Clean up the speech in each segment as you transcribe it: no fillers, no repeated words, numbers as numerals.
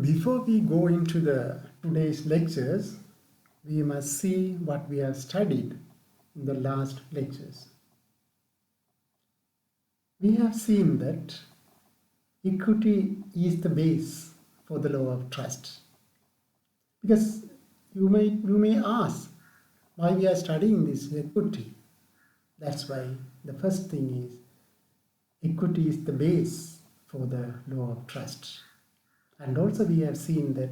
Before we go into today's lectures, we must see what we have studied in the last lectures. We have seen that equity is the base for the law of trust. Because you may ask why we are studying this equity. That's why the first thing is equity is the base for the law of trust. And also we have seen that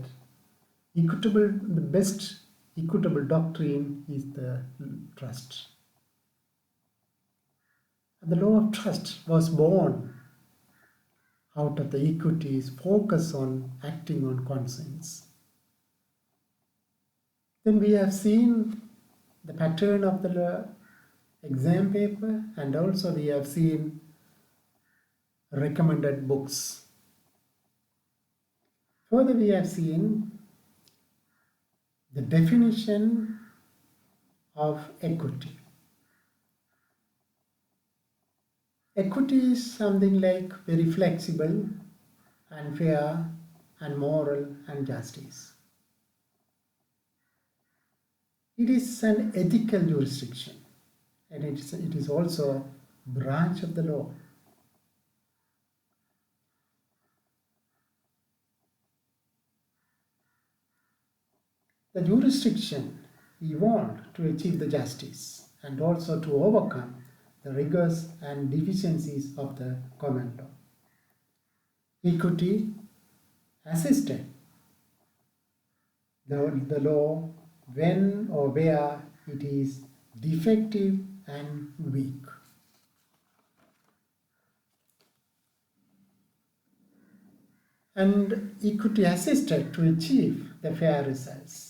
the best equitable doctrine is the trust. And the law of trust was born out of the equity's focus on acting on conscience. Then we have seen the pattern of the exam paper, and also we have seen recommended books. Further, we have seen the definition of equity. Equity is something like very flexible and fair and moral and justice. It is an ethical jurisdiction, and it is also a branch of the law. The jurisdiction evolved to achieve the justice and also to overcome the rigors and deficiencies of the common law. Equity assisted the law when or where it is defective and weak. And equity assisted to achieve the fair results.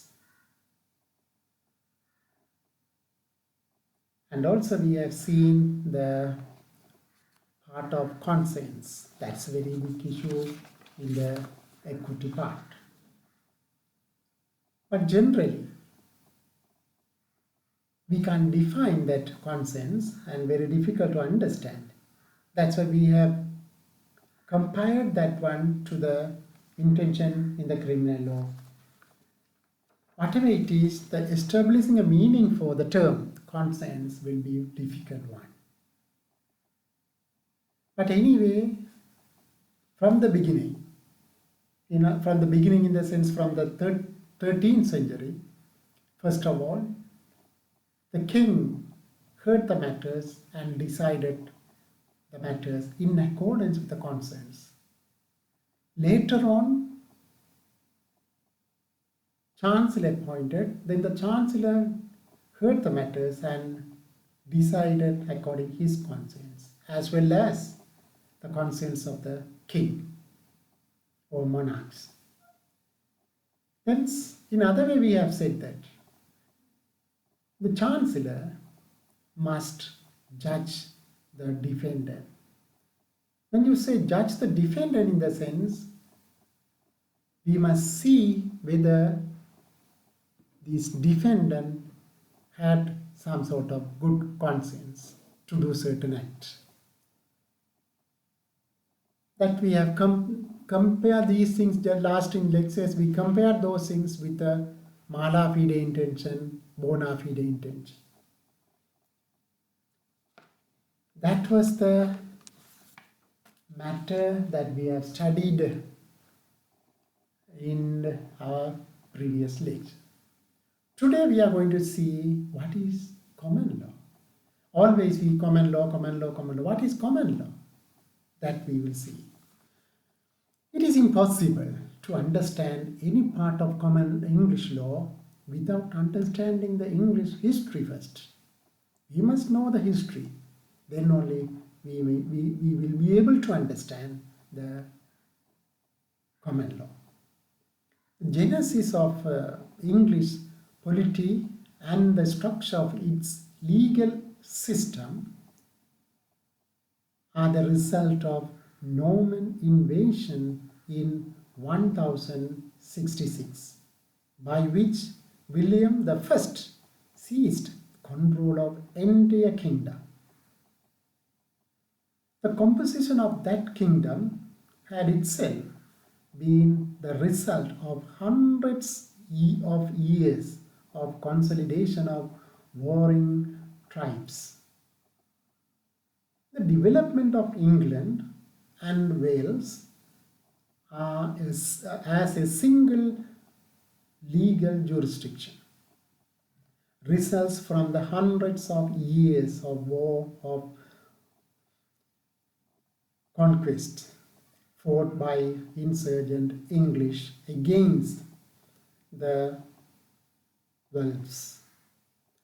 And also we have seen the part of conscience. That's a very big issue in the equity part. But generally, we can't define that conscience, and very difficult to understand. That's why we have compared that one to the intention in the criminal law. Whatever it is, the establishing a meaning for the term conscience will be a difficult one. But anyway, from the beginning, from the beginning in the sense from the 13th century, first of all, the king heard the matters and decided the matters in accordance with the conscience. Later on, chancellor appointed, then the chancellor heard the matters and decided according to his conscience, as well as the conscience of the king or monarchs. Hence, in other way we have said that the chancellor must judge the defendant. When you say judge the defendant, in the sense, we must see whether this defendant had some sort of good conscience to do certain acts. That we have compared these things, the last in lectures, we compared those things with the mala fide intention, bona fide intention. That was the matter that we have studied in our previous lecture. Today we are going to see what is common law. Always we common law, common law, common law. What is common law? That we will see. It is impossible to understand any part of common English law without understanding the English history first. We must know the history. Then only we will be able to understand the common law. The genesis of English polity and the structure of its legal system are the result of Norman invasion in 1066, by which William I seized control of entire kingdom. The composition of that kingdom had itself been the result of hundreds of years of consolidation of warring tribes. The development of England and Wales as a single legal jurisdiction results from the hundreds of years of war of conquest fought by insurgent English against the Welsh.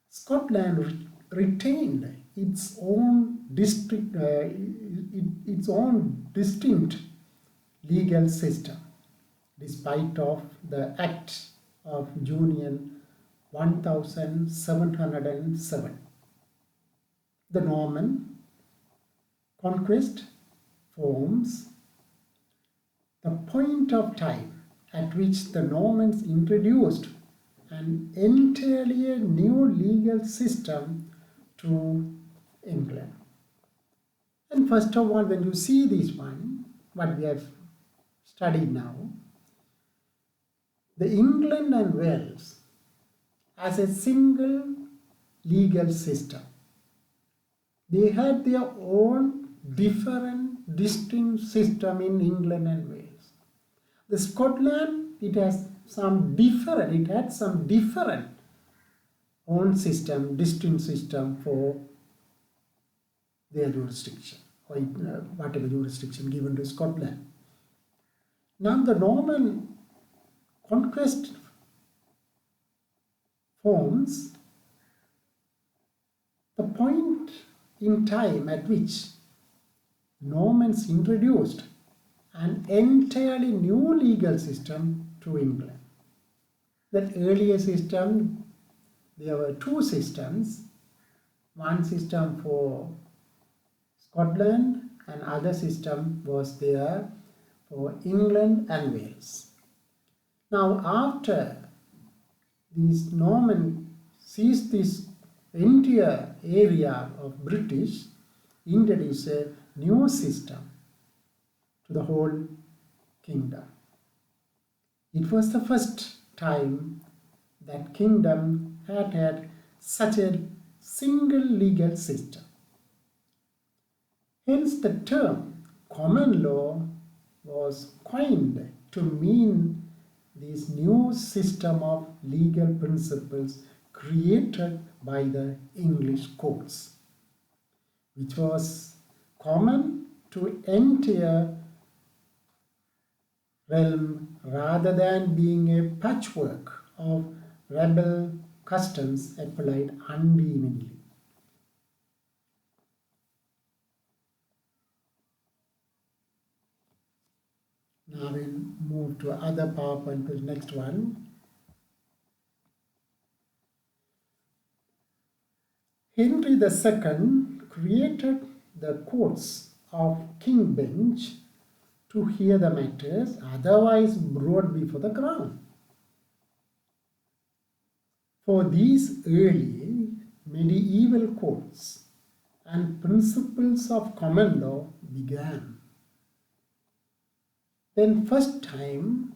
Scotland retained its own distinct legal system, despite of the Act of Union 1707. The Norman conquest forms the point of time at which the Normans introduced an entirely new legal system to England. And first of all, when you see this one, what we have studied now, the England and Wales as a single legal system, they had their own different, distinct system in England and Wales. The Scotland, it had some different own system, distinct system for their jurisdiction, or whatever jurisdiction given to Scotland. Now the Norman conquest forms the point in time at which Normans introduced an entirely new legal system to England. That earlier system, there were two systems, one system for Scotland and other system was there for England and Wales. Now after these Norman seized this entire area of British, introduced a new system to the whole kingdom. It was the first time that kingdom had such a single legal system. Hence the term common law was coined to mean this new system of legal principles created by the English courts, which was common to entire realm rather than being a patchwork of rebel customs applied unevenly. Now we'll move to other PowerPoint, to the next one. Hentry II created the courts of King Bench to hear the matters otherwise brought before the crown. For these early medieval courts and principles of common law began. Then first time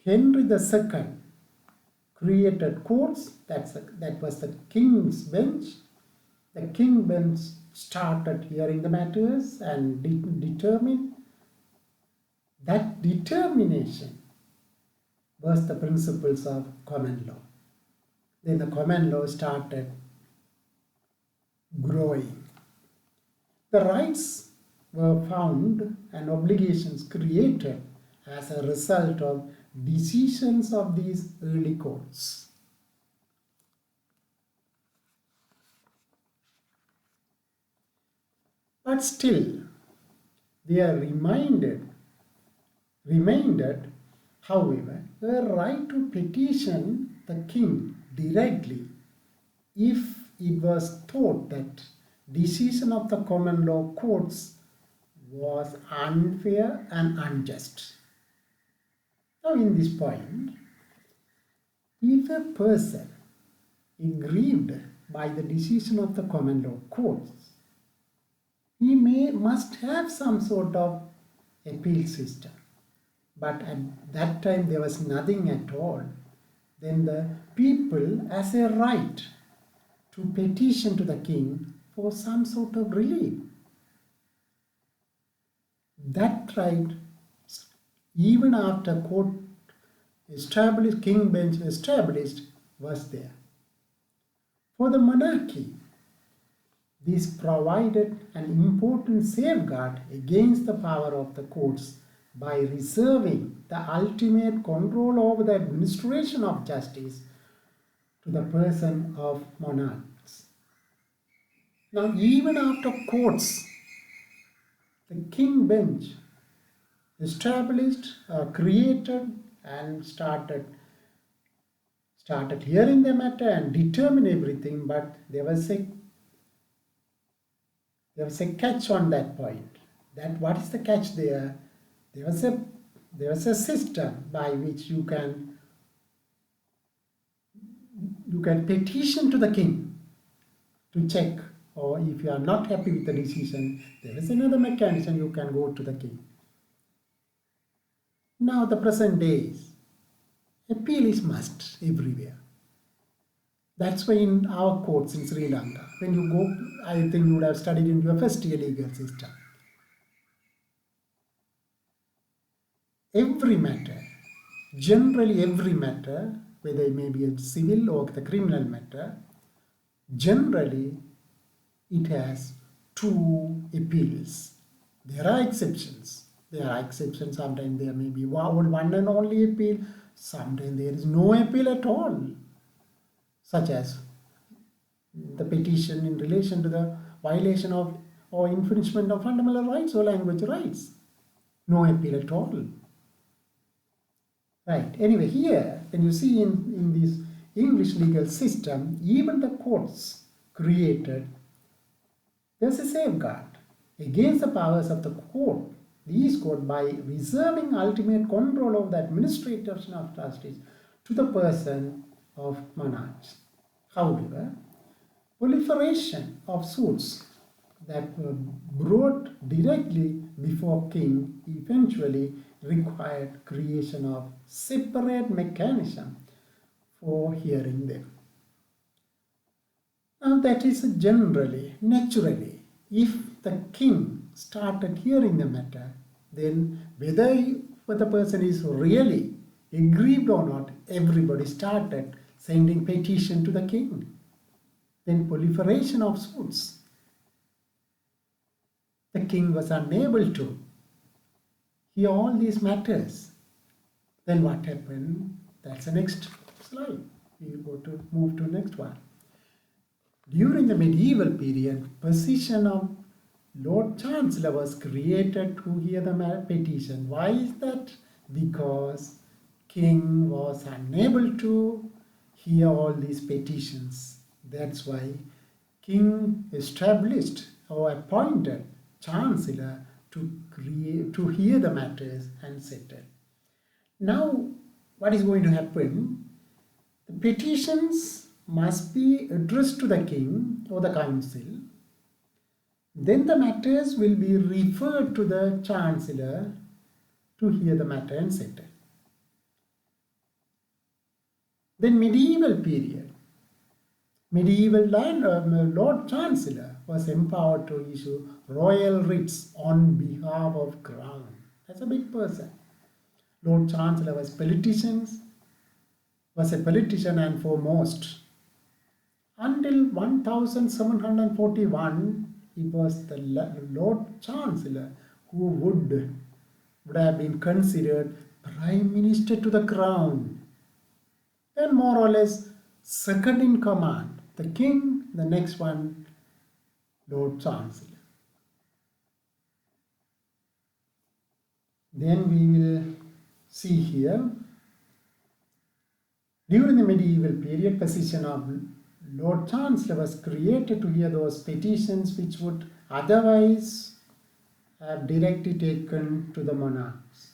Hentry II created courts, that was the King's Bench. The King Bench started hearing the matters and determined. That determination was the principles of common law. Then the common law started growing. The rights were found and obligations created as a result of decisions of these early courts. But still, they are remained, however, a right to petition the king directly if it was thought that decision of the common law courts was unfair and unjust. Now in this point, if a person is grieved by the decision of the common law courts, he must have some sort of appeal system. But at that time there was nothing at all. Then the people has a right to petition to the king for some sort of relief. That right, even after court established, king bench established, was there. For the monarchy, this provided an important safeguard against the power of the courts by reserving the ultimate control over the administration of justice to the person of monarchs. Now, even after courts, the king bench established, created, and started hearing the matter and determine everything, but there was a catch on that point. That what is the catch there? There was a system by which you can petition to the king to check, or if you are not happy with the decision, there is another mechanism, you can go to the king. Now the present days, appeal is must everywhere. That's why in our courts in Sri Lanka, when you go, I think you would have studied in your first year legal system. Every matter, generally every matter, whether it may be a civil or the criminal matter, generally it has two appeals. There are exceptions. Sometimes there may be one and only appeal. Sometimes there is no appeal at all, such as the petition in relation to the violation of or infringement of fundamental rights or language rights. No appeal at all. Right. Anyway, here, when you see in this English legal system, even the courts created, there's a safeguard against the powers of the court, these court, by reserving ultimate control of the administration of justice to the person of monarchs. However, proliferation of suits that were brought directly before king eventually required creation of separate mechanism for hearing them. Now that is generally, naturally, if the king started hearing the matter, then whether the person is really aggrieved or not, everybody started sending petition to the king. Then proliferation of suits. The king was unable to hear all these matters. Then what happened? That's the next slide. We will go to move to next one. During the medieval period, position of Lord Chancellor was created to hear the petition. Why is that? Because king was unable to hear all these petitions. That's why king established or appointed Chancellor to hear the matters and settle. Now, what is going to happen? The petitions must be addressed to the king or the council. Then the matters will be referred to the Chancellor to hear the matter and settle. Then medieval period. Medieval Lord Chancellor was empowered to issue royal writs on behalf of crown. That's a big person. Lord Chancellor was a politician and foremost. Until 1741, it was the Lord Chancellor who would have been considered Prime Minister to the Crown. Then more or less second in command. The king, the next one, Lord Chancellor. Then we will see here, during the medieval period, position of Lord Chancellor was created to hear those petitions which would otherwise have directly taken to the monarchs.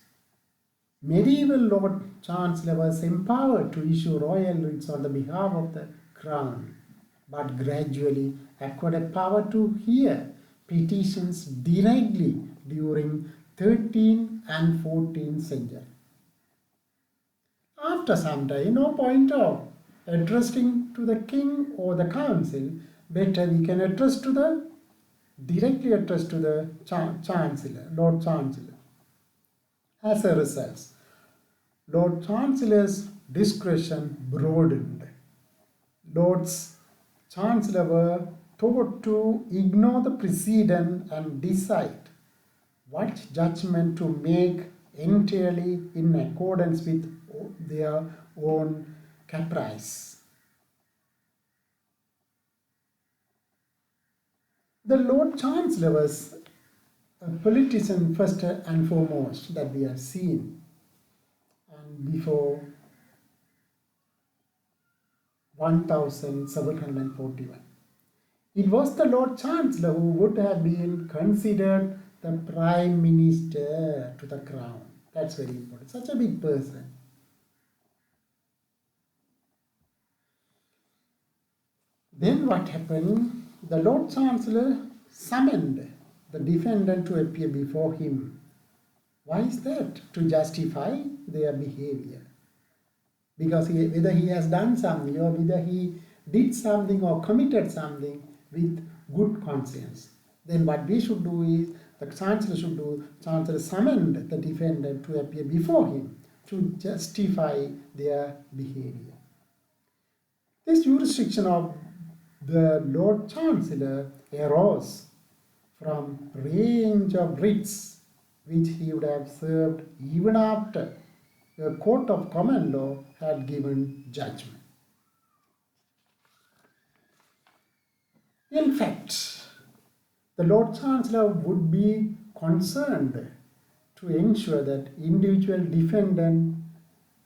Medieval Lord Chancellor was empowered to issue royal writs on the behalf of the crown, but gradually acquired power to hear petitions directly during 13th and 14th century. After some time, no point of addressing to the king or the council, better we can directly address to the Chancellor, Lord Chancellor. As a result, Lord Chancellor's discretion broadened. Lords Chancellor were taught to ignore the precedent and decide what judgment to make entirely in accordance with their own caprice. The Lord Chancellor was a politician first and foremost that we have seen, and before 1741. It was the Lord Chancellor who would have been considered the Prime Minister to the Crown. That's very important. Such a big person. Then what happened? The Lord Chancellor summoned the defendant to appear before him. Why is that? To justify their behavior. Because whether he has done something or whether he did something or committed something with good conscience. Then what we should do is, the Chancellor summoned the defendant to appear before him to justify their behavior. This jurisdiction of the Lord Chancellor arose from range of writs which he would have served even after a court of common law had given judgment. In fact, the Lord Chancellor would be concerned to ensure that individual defendant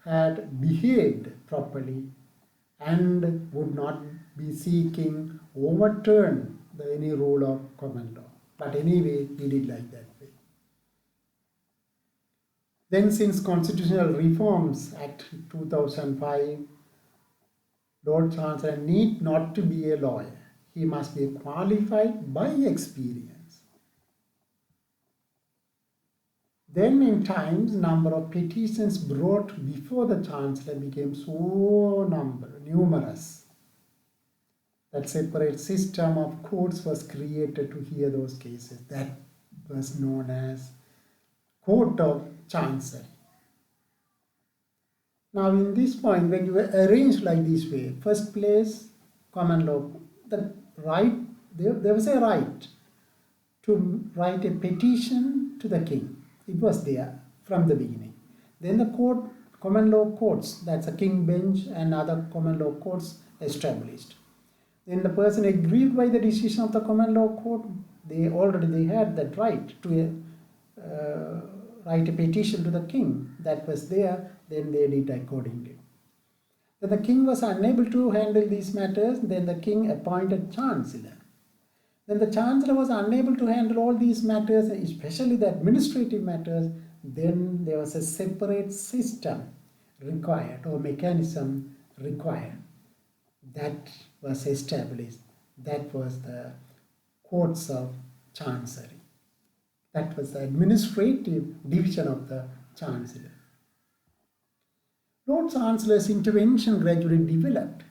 had behaved properly and would not be seeking overturn any rule of common law. But anyway, he did like that way. Then since Constitutional Reforms Act 2005, Lord Chancellor need not to be a lawyer. He must be qualified by experience. Then in times, number of petitions brought before the Chancellor became so numerous that separate system of courts was created to hear those cases. That was known as Court of Chancery. Now in this point, when you arrange like this way, first place, common law, the right, there was a right to write a petition to the king. It was there from the beginning. Then the common law courts, that's a king bench and other common law courts established. Then the person aggrieved by the decision of the common law court, they had that right to write a petition to the king. That was there, then they did accordingly. Then the king was unable to handle these matters, then the king appointed chancellor. Then the chancellor was unable to handle all these matters, especially the administrative matters, then there was a separate system required or mechanism required. That was established. That was the courts of chancery. That was the administrative division of the chancellor. Lord Chancellor's intervention gradually developed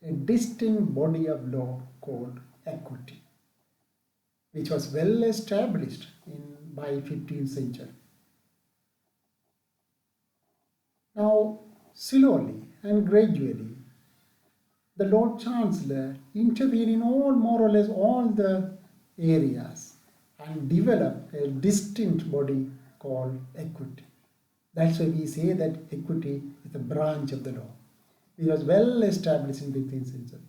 a distinct body of law called equity, which was well established by 15th century. Now, slowly and gradually, the Lord Chancellor intervened in more or less all the areas and developed a distinct body called equity. That's why we say that equity is a branch of the law. It was well established in the 15th century.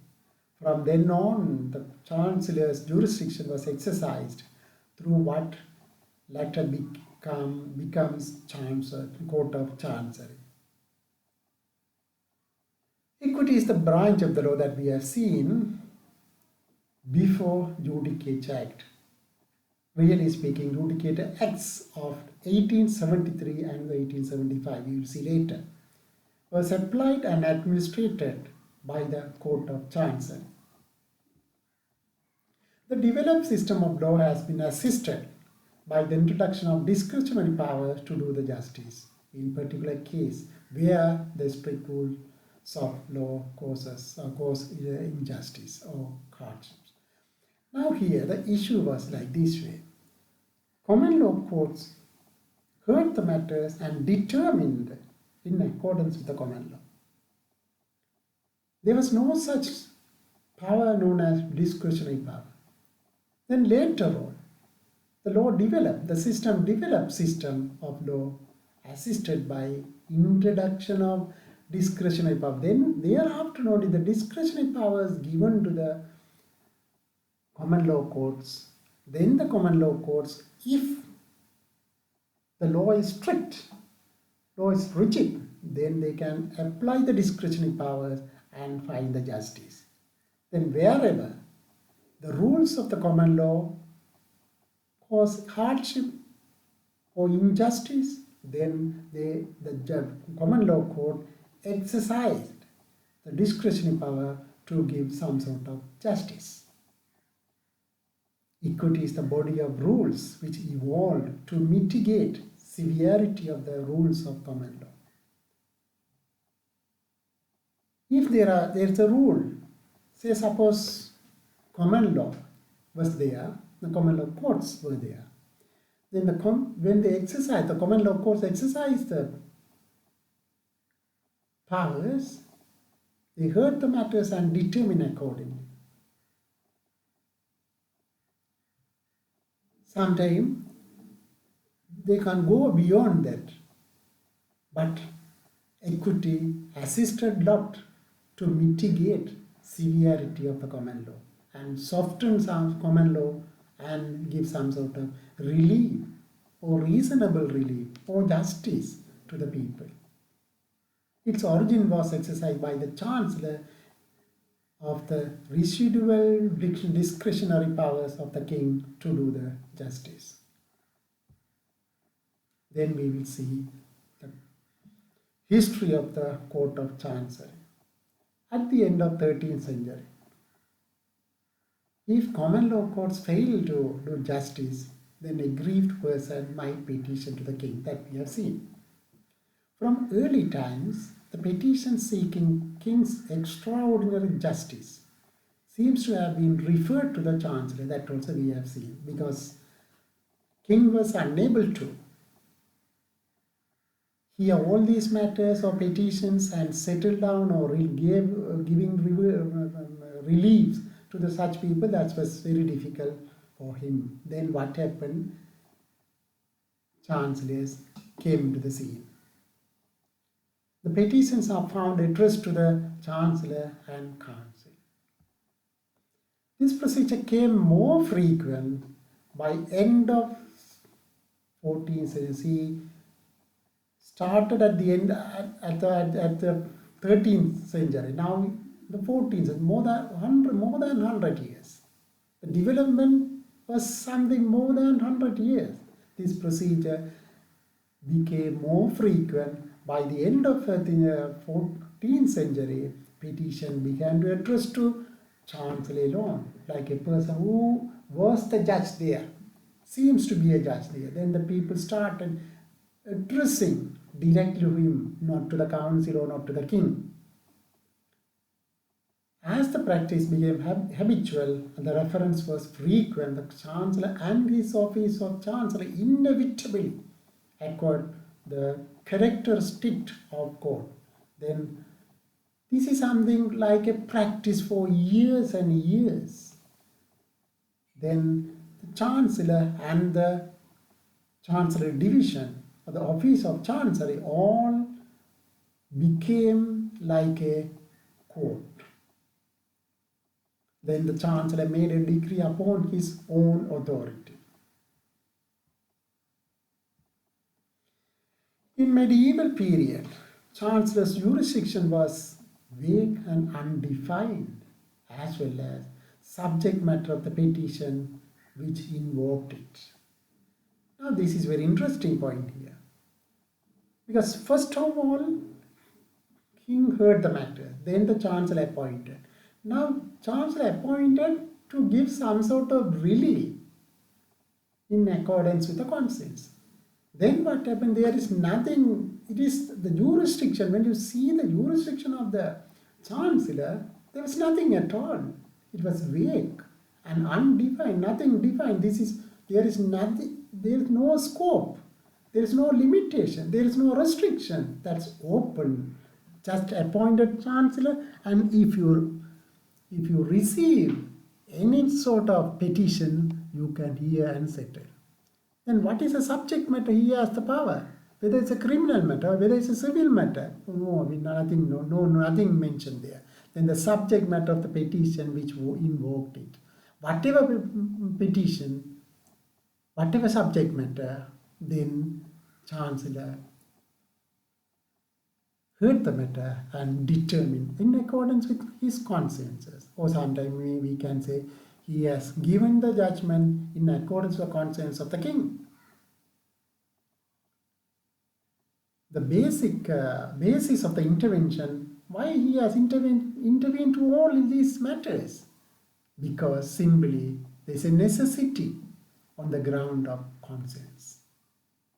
From then on, the Chancellor's jurisdiction was exercised through what later becomes Court of Chancery. Equity is the branch of the law that we have seen before Judicature Act. Really speaking, Judicature Acts of 1873 and 1875, you will see later, was applied and administered by the Court of Chancery. The developed system of law has been assisted by the introduction of discretionary powers to do the justice in particular case where the strict rules of law cause injustice or hardships. Now here the issue was like this way. Common law courts heard the matters and determined in accordance with the common law. There was no such power known as discretionary power. Then later on, the system of law assisted by introduction of discretionary power. Then thereafter only the discretionary powers given to the common law courts. Then the common law courts, if the law is strict, law is rigid, then they can apply the discretionary powers and find the justice. Then wherever the rules of the common law cause hardship or injustice, then the common law court exercised the discretionary power to give some sort of justice. Equity is the body of rules which evolved to mitigate severity of the rules of common law. If there is a rule, say suppose common law was there, the common law courts were there, then when they exercise, the common law courts exercise the powers, they heard the matters and determine accordingly. Sometimes they can go beyond that, but equity assisted lot to mitigate severity of the common law and soften some common law and give some sort of relief or reasonable relief or justice to the people. Its origin was exercised by the Chancellor of the residual discretionary powers of the king to do the justice. Then we will see the history of the Court of Chancery. At the end of 13th century, if common law courts fail to do justice, then a aggrieved person might petition to the king, that we have seen. From early times, the petition seeking king's extraordinary justice seems to have been referred to the Chancellor, that also we have seen, because king was unable to hear all these matters or petitions and settle down or giving relief to the such people. That was very difficult for him. Then what happened? Chancellors came to the scene. The petitions are found addressed to the Chancellor and Council. This procedure came more frequent by end of 14th century. Started at the end at the 13th century. Now the 14th, more than 100 years. The development was something more than 100 years. This procedure became more frequent. By the end of the 14th century, petition began to address to Chancellor alone, like a person who was the judge there, seems to be a judge there. Then the people started addressing directly to him, not to the council or not to the king. As the practice became habitual and the reference was frequent, the Chancellor and his office of Chancellor inevitably acquired the characteristic of court. Then this is something like a practice for years and years. Then the Chancellor and the Chancery division, or the office of Chancery, all became like a court. Then the Chancellor made a decree upon his own authority. In medieval period, Chancellor's jurisdiction was vague and undefined, as well as subject matter of the petition which invoked it. Now this is very interesting point here. Because first of all, king heard the matter, then the Chancellor appointed. Now Chancellor appointed to give some sort of relief in accordance with the conscience. Then what happened? There is nothing, it is the jurisdiction. When you see the jurisdiction of the Chancellor, there was nothing at all. It was vague and undefined, nothing defined. There is nothing, there is no scope, there is no limitation, there is no restriction. That's open. Just appointed Chancellor, and if you receive any sort of petition, you can hear and settle. Then what is a subject matter? He has the power. Whether it's a criminal matter, whether it's a civil matter, nothing mentioned there. Then the subject matter of the petition which invoked it. Whatever petition, whatever subject matter, then Chancellor heard the matter and determined in accordance with his consciences. Or sometimes we can say he has given the judgment in accordance with the conscience of the king. The basic basis of the intervention, why he has intervened to all in these matters? Because simply there is a necessity on the ground of conscience.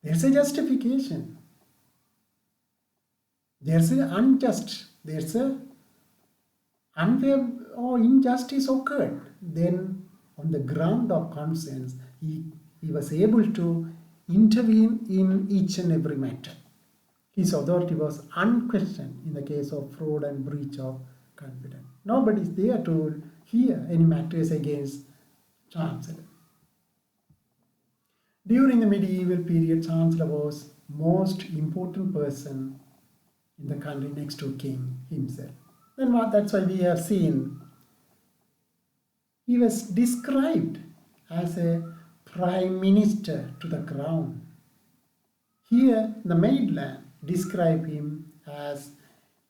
There's a justification. There's an unjust, there's a unfair or injustice occurred. Then on the ground of conscience, he was able to intervene in each and every matter. His authority was unquestioned in the case of fraud and breach of confidence. Nobody is there to hear any matters against Chancellor. During the medieval period, Chancellor was most important person in the country next to king himself. Then that's why we have seen he was described as a prime minister to the crown. Here, the mainland describe him as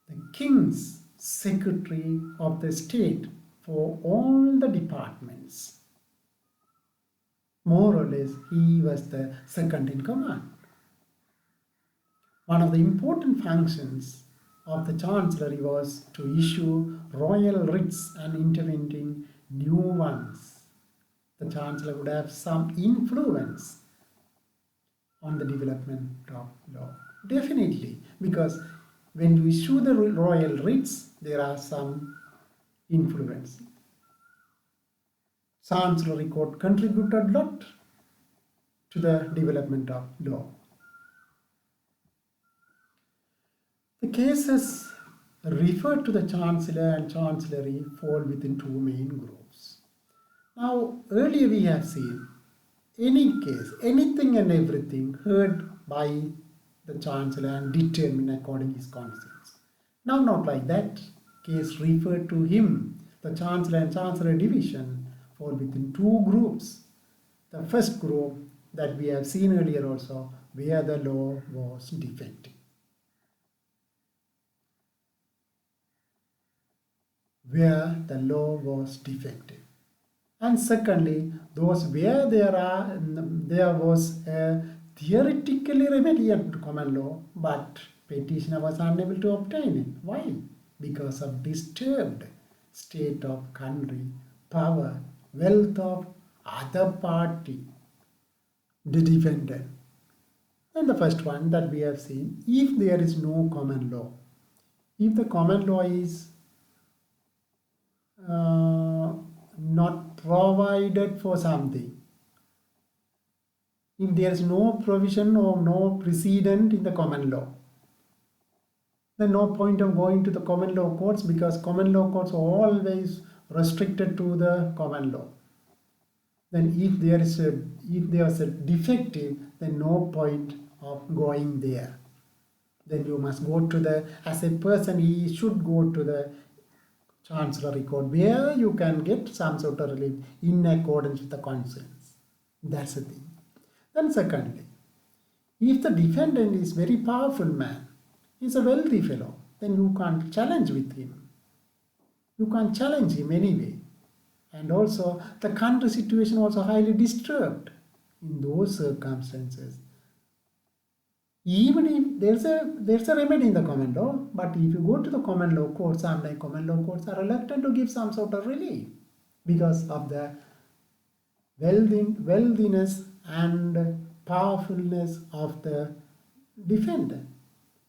the king's secretary of the state for all the departments. More or less, he was the second in command. One of the important functions of the Chancellor was to issue royal writs and interpreting new ones. The Chancellor would have some influence on the development of law. Definitely, because when you issue the royal writs, there are some influence. Chancery court contributed a lot to the development of law. The cases referred to the Chancellor and Chancery fall within two main groups. Now, earlier we have seen any case, anything and everything heard by the Chancellor and determined according to his conscience. Now, not like that. Case referred to him, the Chancellor and Chancery division, fall within two groups. The first group that we have seen earlier also, where the law was defective. Where the law was defective. And secondly, those where there was a theoretically remedial common law, but petitioner was unable to obtain it. Why? Because of disturbed state of country, power, wealth of other party, the defendant. And the first one that we have seen, if there is no common law, if the common law is not provided for something, if there is no provision or no precedent in the common law, then no point of going to the common law courts, because common law courts are always restricted to the common law. Then if there is a defective, then no point of going there. Then you must go to the, as a person, he should go to the Chancery Court, where you can get some sort of relief in accordance with the conscience. That's the thing. Then secondly, if the defendant is very powerful man, he's a wealthy fellow, then you can't challenge with him. You can't challenge him anyway. And also the country situation also highly disturbed in those circumstances. Even if there's a remedy in the common law, but if you go to the common law courts, sometimes common law courts are reluctant to give some sort of relief because of the wealthiness and powerfulness of the defendant.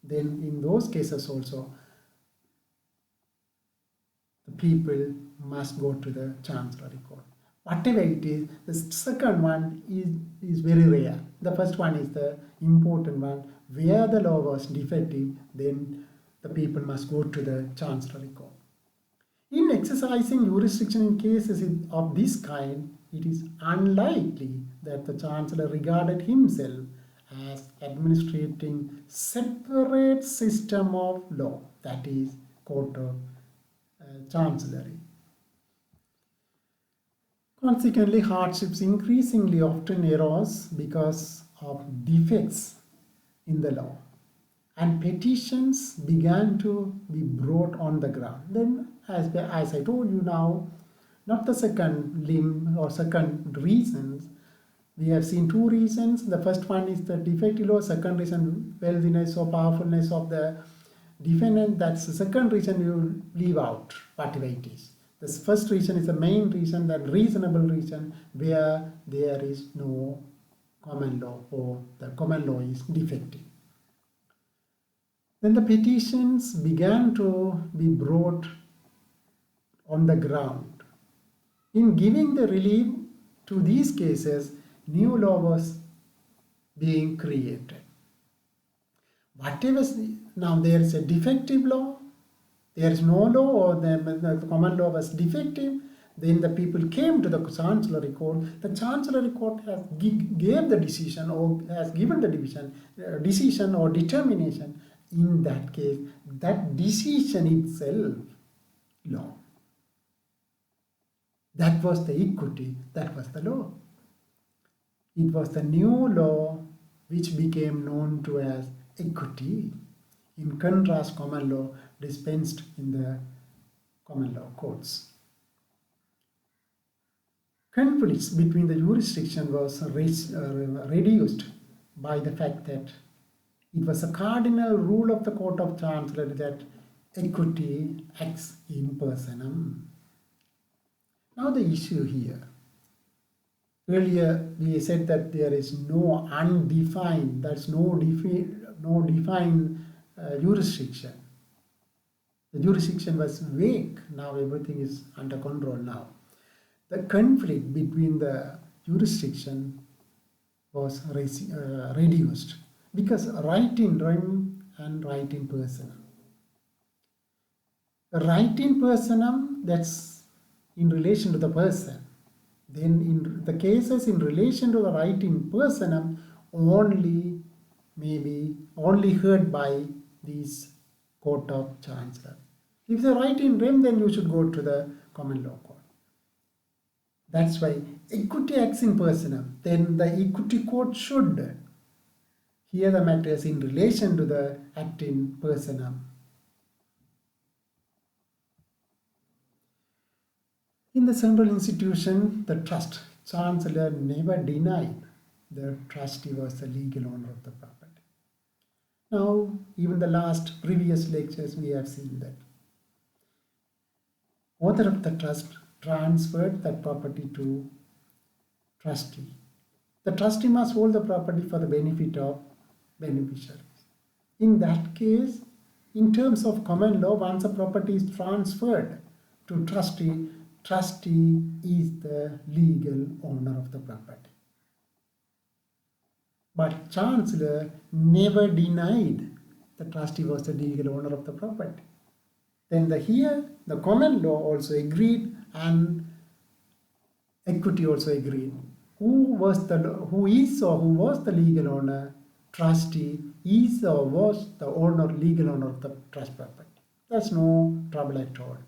Then in those cases also, the people must go to the chancery court. Whatever it is, the second one is very rare. The first one is the important one. Where the law was defective, then the people must go to the chancery court. In exercising jurisdiction in cases of this kind, it is unlikely that the chancellor regarded himself as administrating separate system of law, that is, court of chancellery. Consequently, hardships increasingly often arose because of defects in the law, and petitions began to be brought on the ground. Then, as I told you now, not the second limb or second reasons. We have seen two reasons. The first one is the defective law. Second reason, wealthiness or powerfulness of the defendant. That's the second reason you leave out, whatever it is. The first reason is the main reason, that reasonable reason where there is no common law or the common law is defective. Then the petitions began to be brought on the ground. In giving the relief to these cases, new law was being created. Whatever, now there is a defective law, there is no law, or the common law was defective, then the people came to the chancellery court. The chancellery court has gave the decision or has given the decision or determination. In that case, that decision itself, law. That was the equity, that was the law. It was the new law which became known to as equity. In contrast, common law dispensed in the common law courts. Conflicts between the jurisdiction was reduced by the fact that it was a cardinal rule of the Court of Chancery that equity acts in personam. Now the issue here. Earlier we said that there is no undefined, that's no defined jurisdiction. The jurisdiction was vague. Now everything is under control now. The conflict between the jurisdiction was reduced because right in rem and right in personam. Right in personam, that's in relation to the person. Then in the cases in relation to the right in personam, only heard by these court of chancellor. If the right in rem, then you should go to the common law court. That's why equity acts in personam. Then the equity court should hear the matters in relation to the act in personam. In the central institution, the trust, chancellor never denied the trustee was the legal owner of the property. Now, even the previous lectures, we have seen that author of the trust transferred that property to trustee. The trustee must hold the property for the benefit of beneficiaries. In that case, in terms of common law, once a property is transferred to trustee, trustee is the legal owner of the property. But chancellor never denied the trustee was the legal owner of the property. Then the common law also agreed and equity also agreed. Who is or who was the legal owner? Trustee is or was the legal owner of the trust property. That's no trouble at all.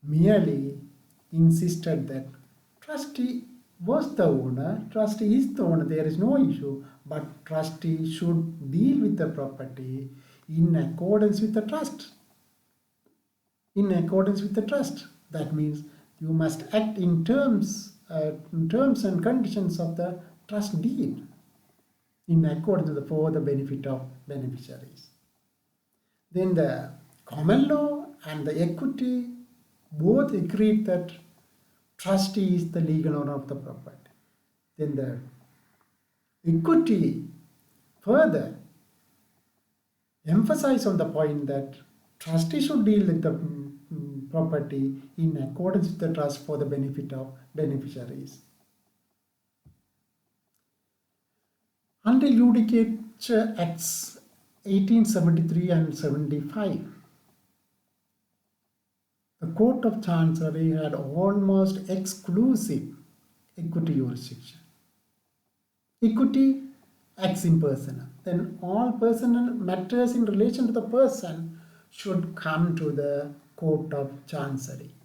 Merely insisted that trustee was the owner, trustee is the owner, there is no issue, but trustee should deal with the property in accordance with the trust. In accordance with the trust. That means you must act in terms and conditions of the trust deed in accordance for the benefit of beneficiaries. Then the common law and the equity both agreed that trustee is the legal owner of the property. Then the Equity further emphasize on the point that trustee should deal with the property in accordance with the trust for the benefit of beneficiaries. Under Judicature Acts 1873 and 75, the Court of Chancery had almost exclusive equity jurisdiction. Equity acts impersonal. Then all personal matters in relation to the person should come to the Court of Chancery.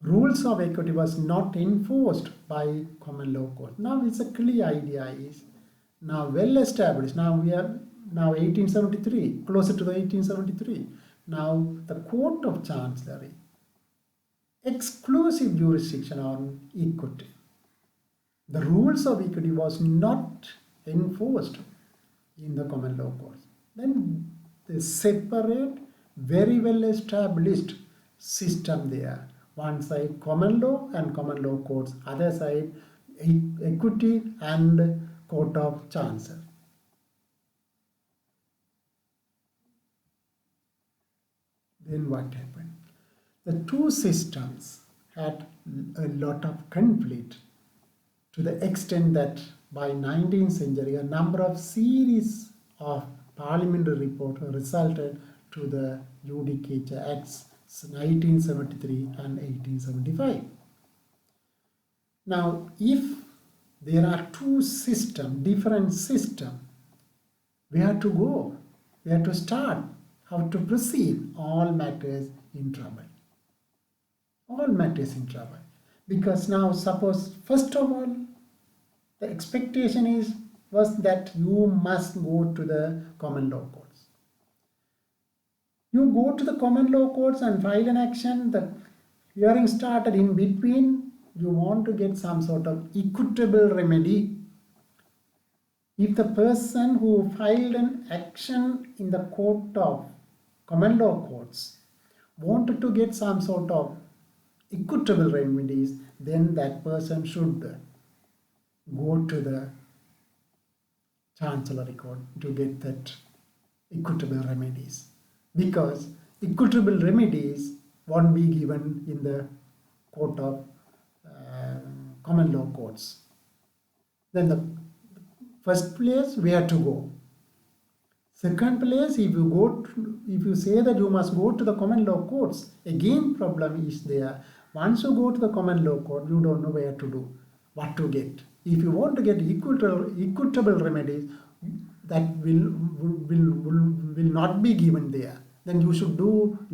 Rules of equity was not enforced by common law court. Now it's a clear idea is now well established. Now we are now 1873, closer to the 1873. Now the Court of Chancery, exclusive jurisdiction on equity. The rules of equity was not enforced in the common law courts. Then the separate, very well established system there. One side common law and common law courts, other side equity and Court of Chancery. Then what happened? The two systems had a lot of conflict to the extent that by 19th century a number of series of parliamentary reports resulted to the Judicature Acts 1973 and 1875. Now, if there are two systems, different systems, where to go, where to start, how to proceed, all matters in trouble. All matters in trouble. Because now suppose, first of all, the expectation was that you must go to the common law courts. You go to the common law courts and file an action, the hearing started in between, you want to get some sort of equitable remedy. If the person who filed an action in the court of common law courts wanted to get some sort of equitable remedies, then that person should go to the Chancellery Court to get that equitable remedies. Because equitable remedies won't be given in the court of common law courts. Then the first place, where to go. Second place, if you say that you must go to the common law courts, again problem is there. Once you go to the common law court, you don't know where to do, what to get. If you want to get equitable remedies, that will not be given there. Then you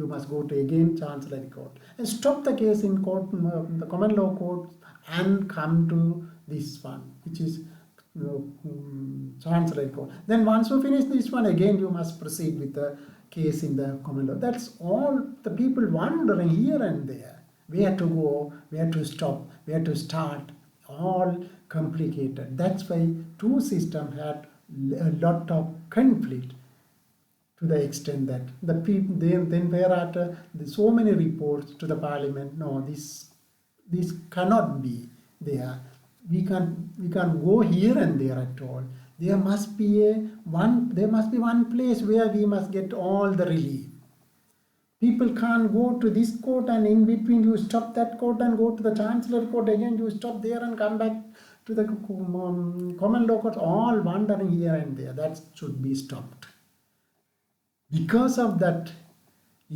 must go to again Chancellery Court and stop the case in court, the common law court, and come to this one, which is Chancellery Court. Then once you finish this one, again you must proceed with the case in the common law. That's all the people wondering here and there. Where to go, where to stop, where to start, all complicated. That's why two systems had a lot of conflict, to the extent that the people then thereafter so many reports to the Parliament. No, this cannot be there. We can't go here and there at all. There must be one place where we must get all the relief. People can't go to this court and in between you stop that court and go to the Chancellery Court again, you stop there and come back to the common law court, all wandering here and there. That should be stopped. Because of that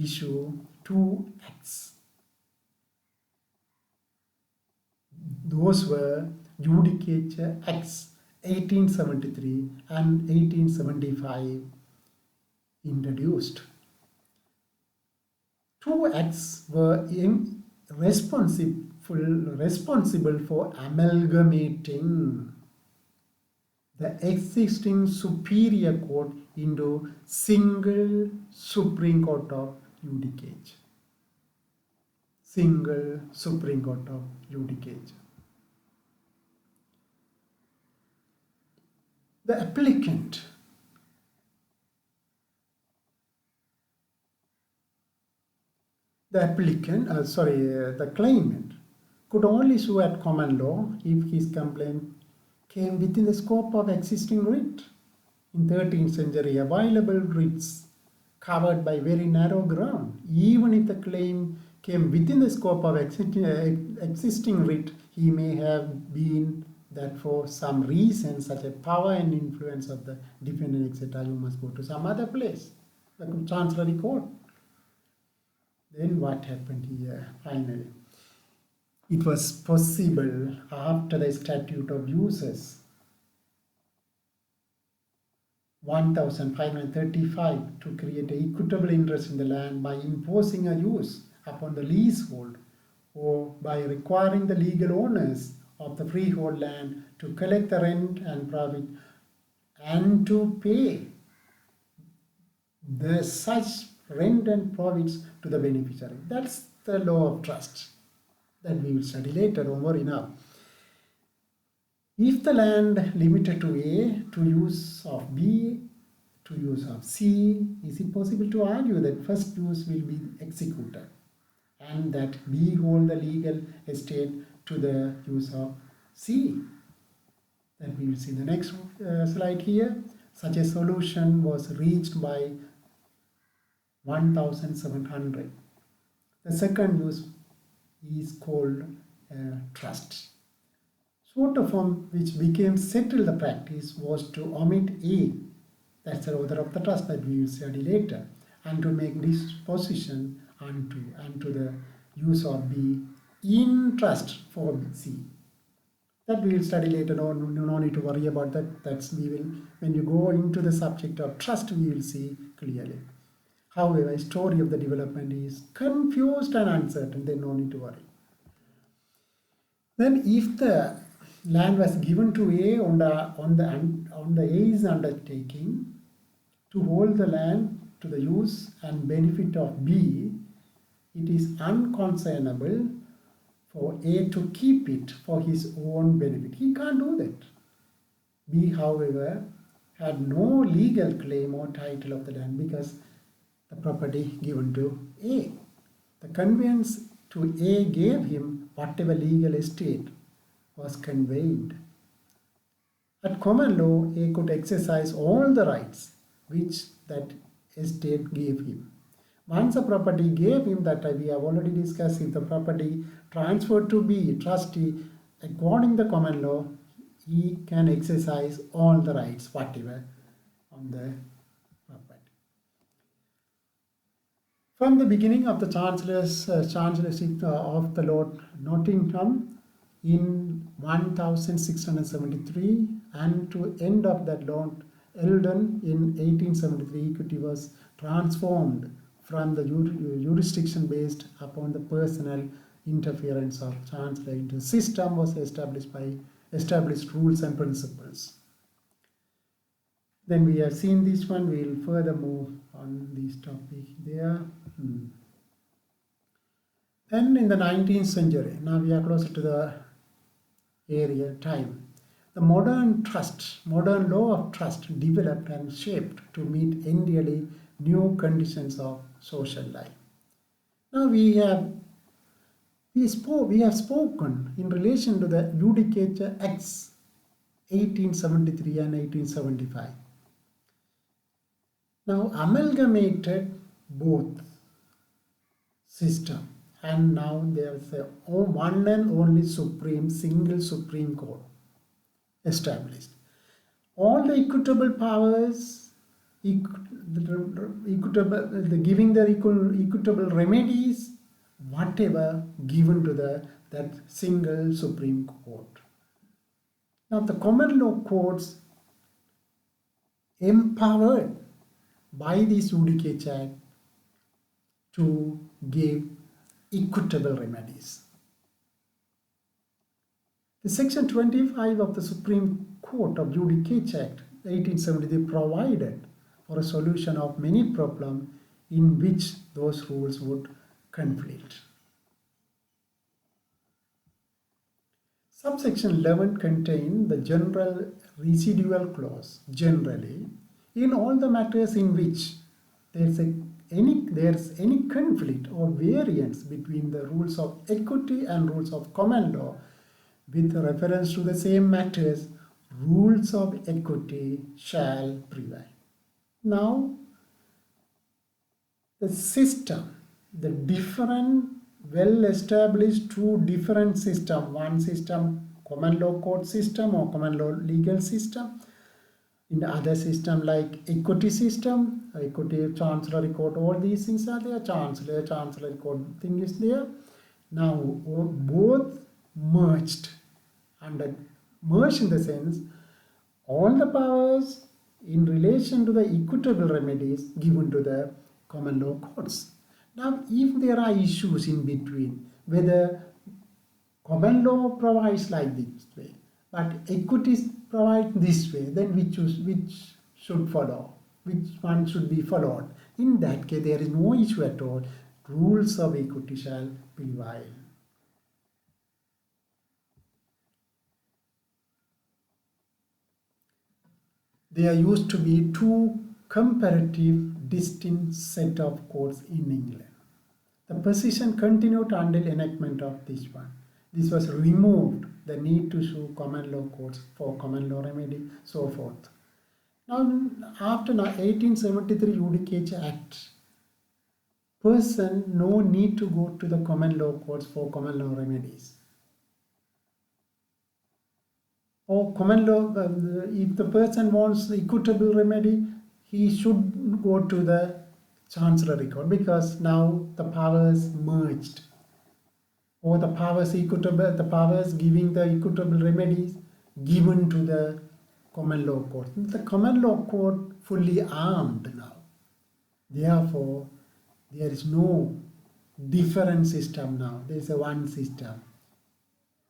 issue, two acts. Those were Judicature Acts 1873 and 1875 introduced. Two acts were responsible for amalgamating the existing superior court into single Supreme Court of Judicature. Single Supreme Court of Judicature. The applicant the claimant could only sue at common law if his complaint came within the scope of existing writ. In 13th century, available writs covered by very narrow ground. Even if the claim came within the scope of existing writ, he may have been that for some reason, such as power and influence of the defendant, etc., you must go to some other place, like Chancery Court. Then what happened here finally? It was possible after the Statute of Uses 1535 to create an equitable interest in the land by imposing a use upon the leasehold or by requiring the legal owners of the freehold land to collect the rent and profit and to pay the such rent and profits to the beneficiary. That's the law of trust that we will study later, don't worry now. If the land limited to A to use of B to use of C, is it possible to argue that first use will be executed and that B hold the legal estate to the use of C? That we will see in the next slide here. Such a solution was reached by 1700. The second use is called trust. Sort of form which became settled the practice was to omit A, that's the author of the trust that we will study later, and to make disposition unto the use of B in trust for C. That we will study later. No need to worry about that. That's we will, when you go into the subject of trust, we will see clearly. However, the story of the development is confused and uncertain. Then no need to worry. Then, if the land was given to A on the A's undertaking to hold the land to the use and benefit of B, it is unconcernable for A to keep it for his own benefit. He can't do that. B, however, had no legal claim or title of the land because the property given to A. The conveyance to A gave him whatever legal estate was conveyed. At common law, A could exercise all the rights which that estate gave him. Once a property gave him, that we have already discussed, if the property transferred to B, trustee, according to the common law, he can exercise all the rights, whatever, on the property. From the beginning of the chancellorship of the Lord Nottingham in 1673 and to end of that Lord Eldon in 1873, equity was transformed from the jurisdiction based upon the personal interference of chancellor into system was established by established rules and principles. Then we have seen this one. We will further move on this topic there. Then in the 19th century, now we are closer to the area time, the modern law of trust developed and shaped to meet entirely new conditions of social life. Now we have spoken in relation to the Judicature Acts 1873 and 1875. Now amalgamated both system, and now there is a one and only single Supreme Court established. All the equitable powers, giving the equitable remedies, whatever given to that single Supreme Court. Now the common law courts empowered by this Judicature Act to give equitable remedies. The Section 25 of the Supreme Court of Judicature Act 1873 provided for a solution of many problems in which those rules would conflict. Subsection 11 contains the general residual clause. Generally, in all the matters in which there's any conflict or variance between the rules of equity and rules of common law with reference to the same matters, rules of equity shall prevail. Now, the system, the different well-established two different system, one system common law court system or common law legal system, in the other system like equity system, equity chancery court, all these things are there, chancery court thing is there. Now both merged, and merged in the sense all the powers in relation to the equitable remedies given to the common law courts. Now if there are issues in between, whether common law provides like this way, but equities provide this way, then which should follow, which one should be followed. In that case, there is no issue at all. Rules of equity shall prevail. There used to be two comparative distinct set of courts in England. The position continued until enactment of this one. This was removed, the need to sue common law courts for common law remedy, so forth. Now, after 1873 Judicature Act, person no need to go to the common law courts for common law remedies. Or common law, if the person wants equitable remedy, he should go to the chancery court, because now the powers merged. Or the powers equitable, the powers giving the equitable remedies given to the common law court. The common law court fully armed now. Therefore, there is no different system now. There is a one system.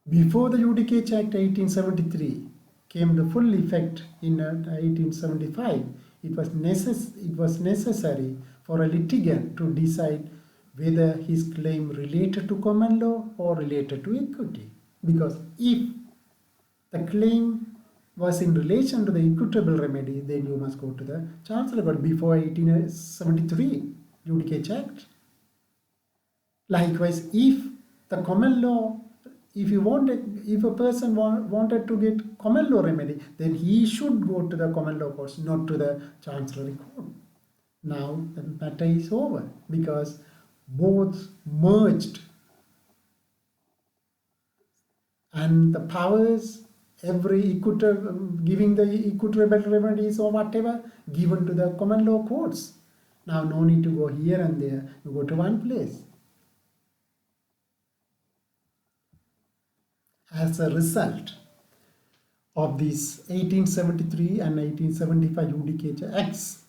Before the Judicature Act 1873 came the full effect in 1875, it was necessary for a litigant to decide whether his claim related to common law or related to equity. Because if the claim was in relation to the equitable remedy, then you must go to the Chancellor Court before 1873 Judicature Act. Likewise, if the common law, if a person wanted to get common law remedy, then he should go to the common law courts, not to the Chancery Court. Now the matter is over because both merged, and the powers, every giving the equitable remedies or whatever, given to the common law courts. Now no need to go here and there, you go to one place. As a result of these 1873 and 1875 Judicature Acts,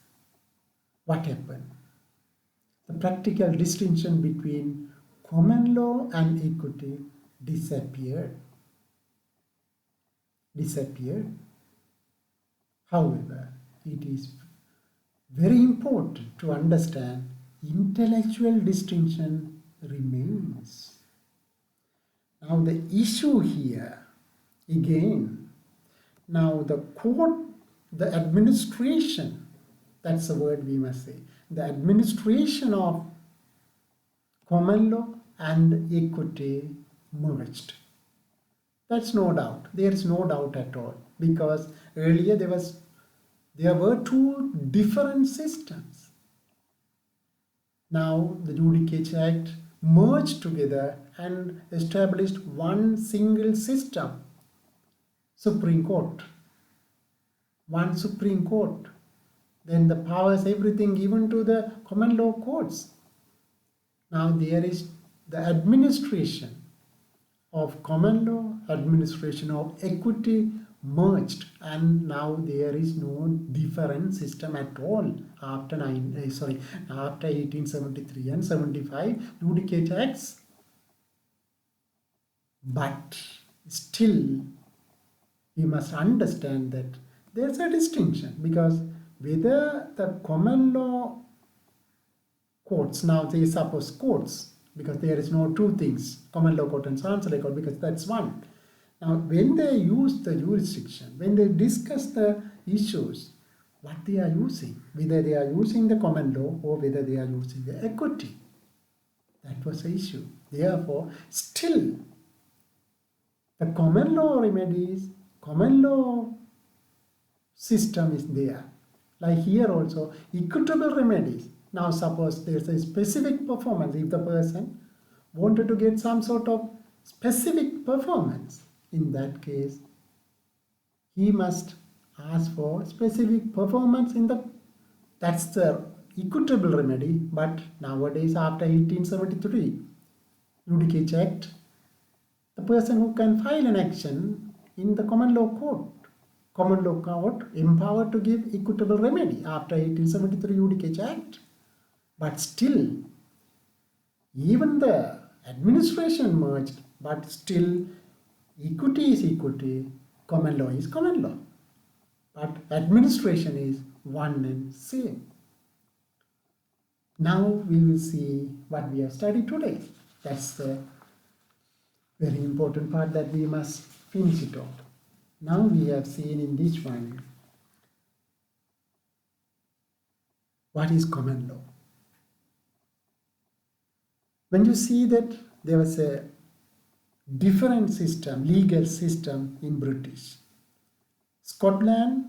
what happened? The practical distinction between common law and equity disappeared. However, it is very important to understand intellectual distinction remains. Now the issue here, again, now the court, the administration, that's the word we must say, the administration of common law and equity merged. That's no doubt. There is no doubt at all, because earlier there were two different systems. Now the Judicature Act merged together and established one single system, Supreme Court. One Supreme Court. Then the powers, everything given to the common law courts. Now there is the administration of common law, administration of equity merged, and now there is no different system at all after 1873 and 75 Judicature Acts. But still, we must understand that there is a distinction, because whether the common law courts, now they suppose courts, because there is no two things, common law court and chancery court, because that's one. Now, when they use the jurisdiction, when they discuss the issues, what they are using, whether they are using the common law or whether they are using the equity, that was the issue. Therefore, still, the common law remedies, common law system is there. Like here also, equitable remedies. Now suppose there's a specific performance. If the person wanted to get some sort of specific performance, in that case, he must ask for specific performance that's the equitable remedy. But nowadays, after 1873 Judicature Act, the person who can file an action in the common law court empowered to give equitable remedy after 1873 Judicature Act. But still, even the administration merged, but still equity is equity, common law is common law. But administration is one and same. Now we will see what we have studied today. That's the very important part that we must finish it off. Now we have seen in this one what is common law. When you see that there was a different system, legal system in British, Scotland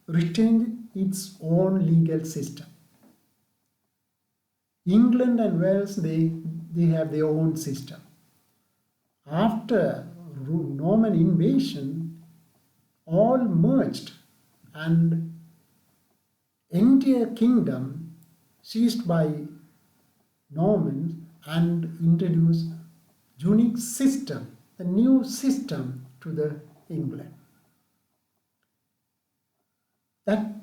retained its own legal system. England and Wales, they have their own system. After Norman invasion, all merged and entire kingdom seized by Normans and introduced unique system, a new system to the England. That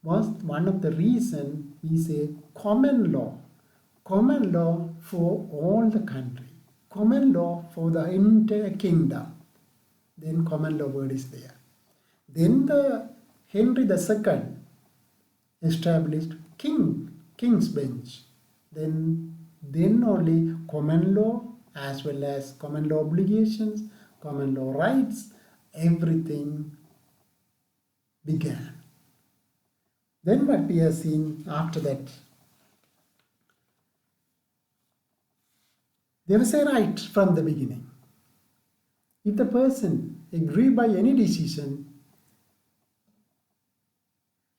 was one of the reasons we say common law for all the country, common law for the entire kingdom. Then common law word is there. Then the Hentry II established King's Bench. Then only common law as well as common law obligations, common law rights, everything began. Then what we have seen after that, there was a right from the beginning. If the person agreed by any decision,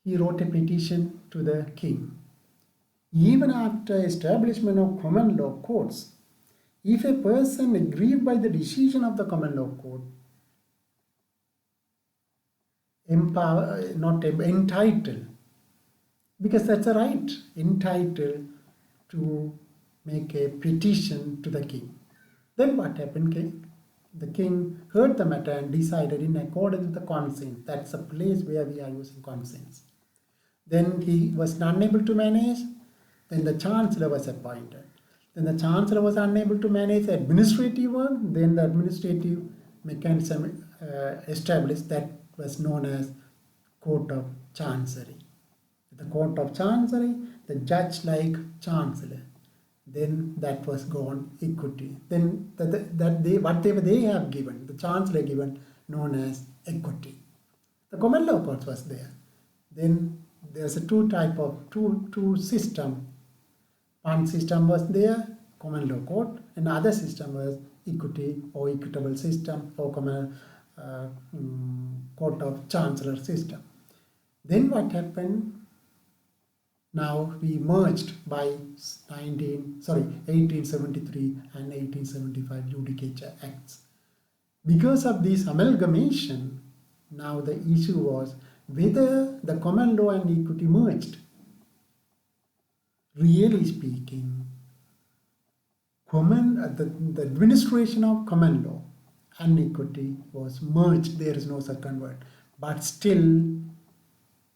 he wrote a petition to the king. Even after establishment of common law courts, if a person aggrieved by the decision of the common law court, entitled, because that's a right, entitled to make a petition to the king. Then what happened? The king heard the matter and decided in accordance with the consent. That's a place where we are using consents. Then he was unable to manage. Then the chancellor was appointed. Then the chancellor was unable to manage administrative work. Then the administrative mechanism established that was known as court of chancery. The court of chancery, the judge like chancellor. Then that was gone equity. Then whatever they have given, the chancellor given, known as equity. The common law court was there. Then there's a two system. One system was there, common law court, and other system was equity or equitable system or common court of chancellor system. Then what happened? Now we merged by 1873 and 1875 Judicature Acts. Because of this amalgamation, now the issue was whether the common law and equity merged. Really speaking, the administration of common law and equity was merged. There is no second word. But still,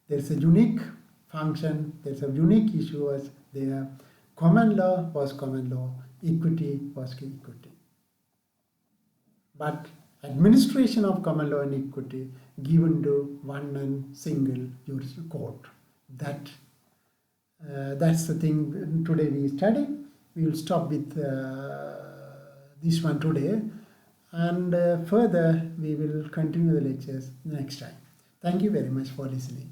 there is a unique function, there is a unique issue was there. Common law was common law, equity was equity. But administration of common law and equity given to one and single jurisdiction court. That's the thing today we study. We will stop with this one today, and further we will continue the lectures next time. Thank you very much for listening.